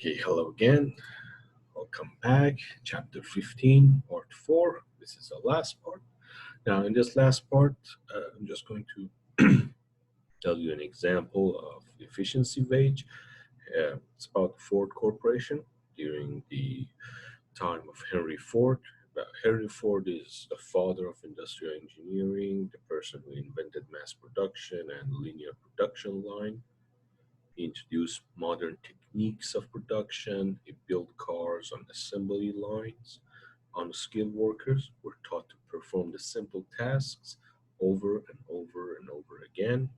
Okay, hello again. Welcome back. Chapter 15, part 4. This is the last part. Now, in this last part, I'm just going to tell you an example of efficiency wage. It's about Ford Corporation during the time of Henry Ford. Henry Ford is the father of industrial engineering, the person who invented mass production and linear production line. He introduced modern techniques of production. He built cars on assembly lines. Unskilled workers were taught to perform the simple tasks over and over and over again.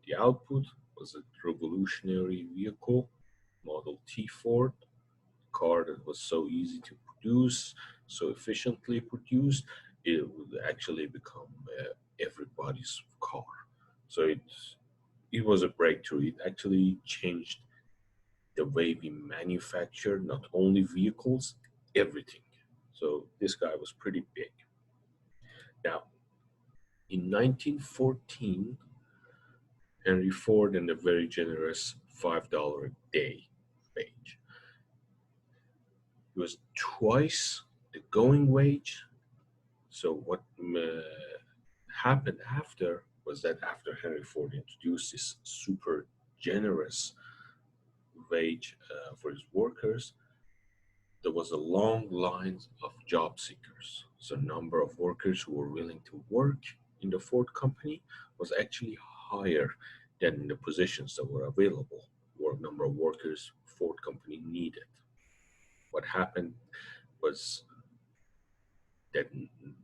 The output was a revolutionary vehicle, Model T Ford, a car that was so easy to produce, so efficiently produced, it would actually become everybody's car. So it was a breakthrough. It actually changed the way we manufacture not only vehicles, everything. So this guy was pretty big. Now, in 1914, Henry Ford and a very generous $5 a day wage. It was twice the going wage. So what happened after was that after Henry Ford introduced this super generous wage for his workers, there was a long line of job seekers. So number of workers who were willing to work in the Ford company was actually higher than the positions that were available, or number of workers Ford company needed. What happened was that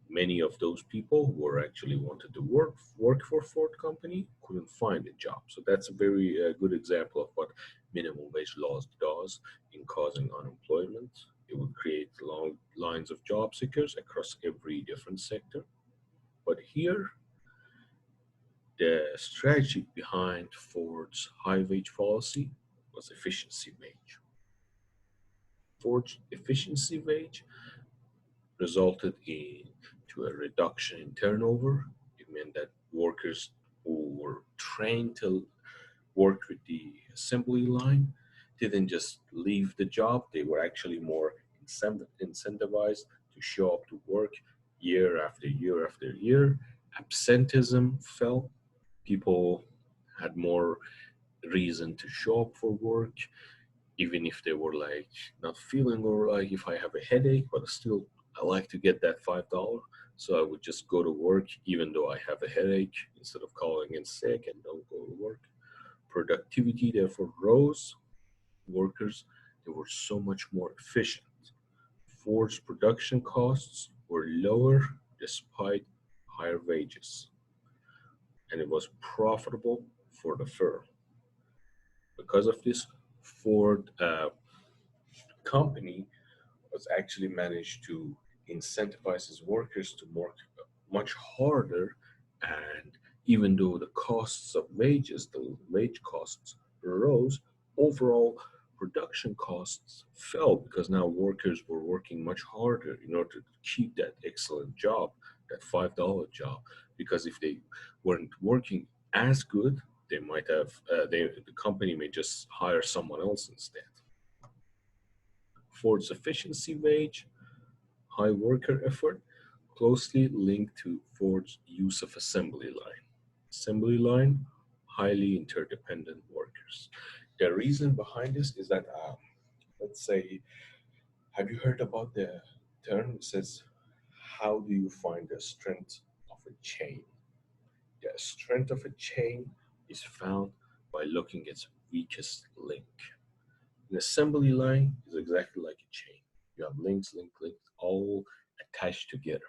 many of those people who were actually wanted to work for Ford company couldn't find a job. So that's a very good example of what minimum wage laws does in causing unemployment. It would create long lines of job seekers across every different sector. But here, the strategy behind Ford's high wage policy was efficiency wage. Ford's efficiency wage resulted in to a reduction in turnover. It meant that workers who were trained to work with the assembly line didn't just leave the job, they were actually more incentivized to show up to work year after year after year. Absenteeism fell. People had more reason to show up for work, even if they were like not feeling, or like if I have a headache, but still I like to get that $5. So I would just go to work even though I have a headache instead of calling in sick and don't go to work. Productivity therefore rose. Workers, they were so much more efficient. Ford's production costs were lower despite higher wages, and it was profitable for the firm. Because of this, Ford company was actually managed to incentivize his workers to work much harder. And even though the costs of wages, the wage costs rose, overall production costs fell because now workers were working much harder in order to keep that excellent job, that $5 job. Because if they weren't working as good, they might have, the company may just hire someone else instead. Ford's efficiency wage, high worker effort, closely linked to Ford's use of assembly line. Assembly line, highly interdependent workers. The reason behind this is that, let's say, have you heard about the term that says, how do you find the strength of a chain? The strength of a chain is found by looking at its weakest link. An assembly line is exactly like a chain. You have links, all attached together.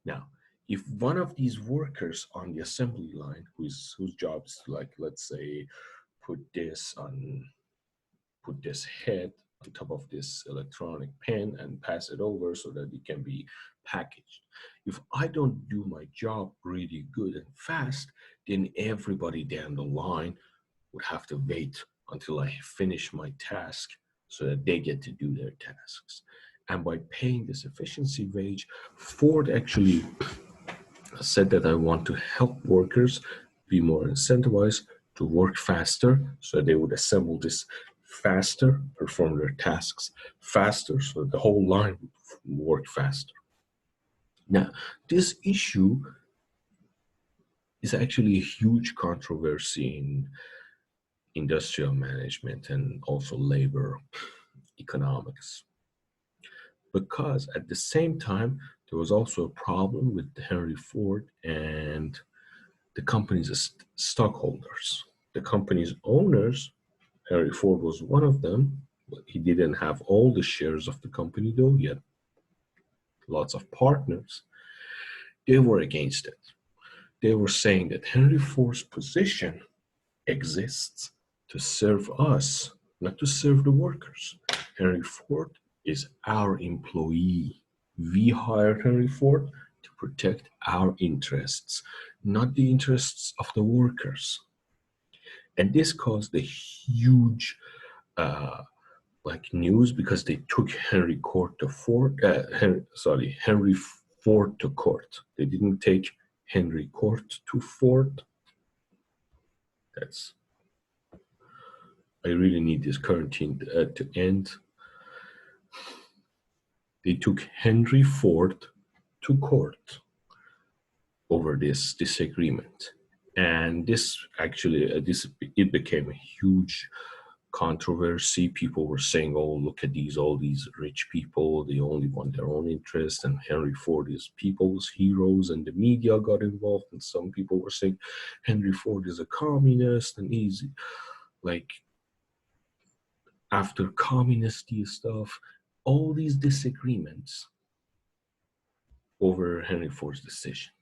Now, if one of these workers on the assembly line, whose job is to, like, let's say, put this on, put this head on top of this electronic pen and pass it over so that it can be packaged. If I don't do my job really good and fast, then everybody down the line would have to wait until I finish my task so that they get to do their tasks. And by paying this efficiency wage, Ford actually said that I want to help workers be more incentivized to work faster so they would assemble this faster, perform their tasks faster, so the whole line would work faster. Now, this issue is actually a huge controversy in industrial management and also labor economics, because at the same time, there was also a problem with Henry Ford and the company's stockholders. The company's owners, Henry Ford was one of them. He didn't have all the shares of the company, though, yet lots of partners. They were against it. They were saying that Henry Ford's position exists to serve us, not to serve the workers. Henry Ford is our employee. We hired Henry Ford to protect our interests, not the interests of the workers. And this caused a huge news, because they took Henry Ford to court. They didn't take Henry Court to Ford. I really need this quarantine to end. They took Henry Ford to court over this disagreement, and this actually it became a huge controversy. People were saying, "Oh, look at all these rich people. They only want their own interest, and Henry Ford is people's heroes." And the media got involved, and some people were saying Henry Ford is a communist, and he's like after communist stuff. All these disagreements over Henry Ford's decision.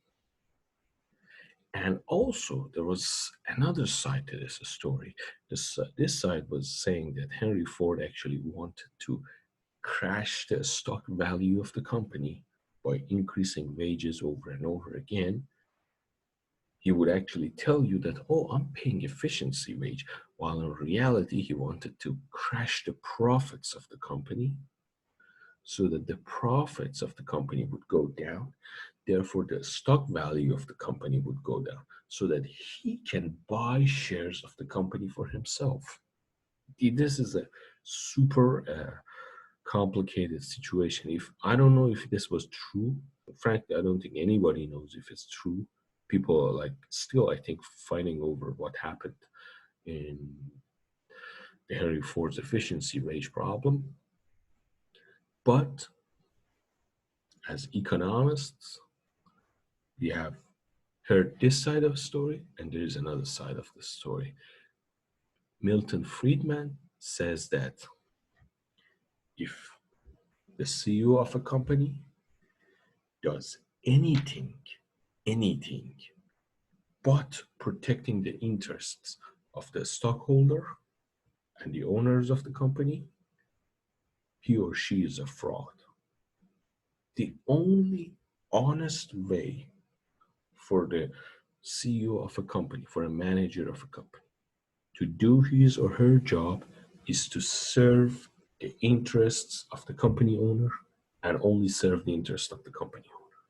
And also, there was another side to this story. This side was saying that Henry Ford actually wanted to crash the stock value of the company by increasing wages over and over again. He would actually tell you that, "Oh, I'm paying efficiency wage," while in reality, he wanted to crash the profits of the company so that the profits of the company would go down. Therefore, the stock value of the company would go down so that he can buy shares of the company for himself. This is a super complicated situation. I don't know if this was true. Frankly, I don't think anybody knows if it's true. People are still, I think, fighting over what happened in the Henry Ford's efficiency wage problem. But as economists, we have heard this side of the story, and there is another side of the story. Milton Friedman says that if the CEO of a company does anything but protecting the interests of the stockholder and the owners of the company, he or she is a fraud. The only honest way for the CEO of a company, for a manager of a company, to do his or her job is to serve the interests of the company owner and only serve the interests of the company owner.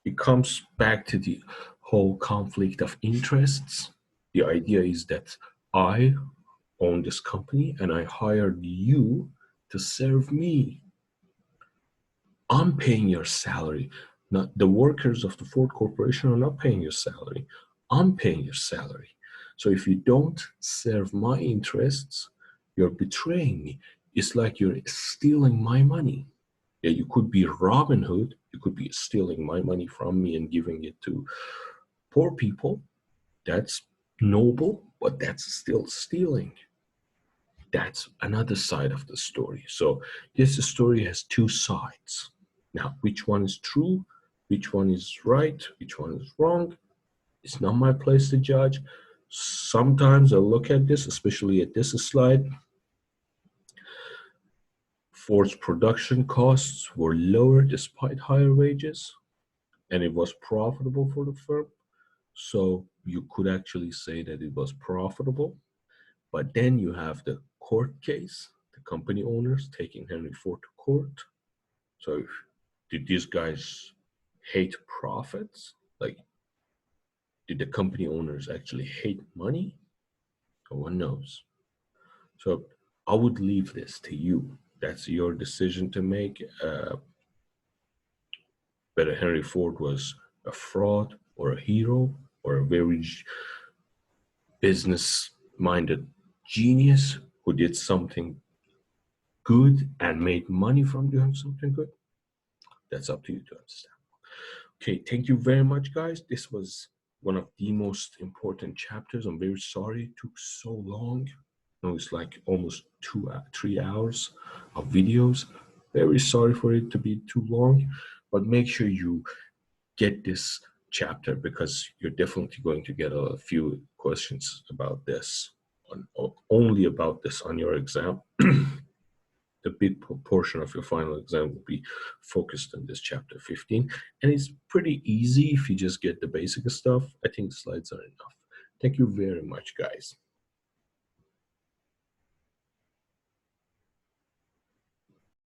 It comes back to the whole conflict of interests. The idea is that I own this company and I hired you to serve me. I'm paying your salary. Not the workers of the Ford Corporation are not paying your salary. I'm paying your salary. So if you don't serve my interests, you're betraying me. It's like you're stealing my money. Yeah, you could be Robin Hood. You could be stealing my money from me and giving it to poor people. That's noble, but that's still stealing. That's another side of the story. So yes, the story has two sides. Now, which one is true? Which one is right? Which one is wrong? It's not my place to judge. Sometimes I look at this, especially at this slide. Ford's production costs were lower despite higher wages, and it was profitable for the firm. So you could actually say that it was profitable. But then you have the court case, the company owners taking Henry Ford to court. So did these guys hate profits? Did the company owners actually hate money? No one knows. So I would leave this to you. That's your decision to make. Whether Henry Ford was a fraud or a hero or a very business-minded genius who did something good and made money from doing something good, that's up to you to understand. Okay, thank you very much, guys. This was one of the most important chapters. I'm very sorry it took so long. No, it's like almost 3 hours of videos. Very sorry for it to be too long, but make sure you get this chapter because you're definitely going to get a few questions about this, only about this on your exam. The big portion of your final exam will be focused on this chapter 15. And it's pretty easy if you just get the basic stuff. I think the slides are enough. Thank you very much, guys.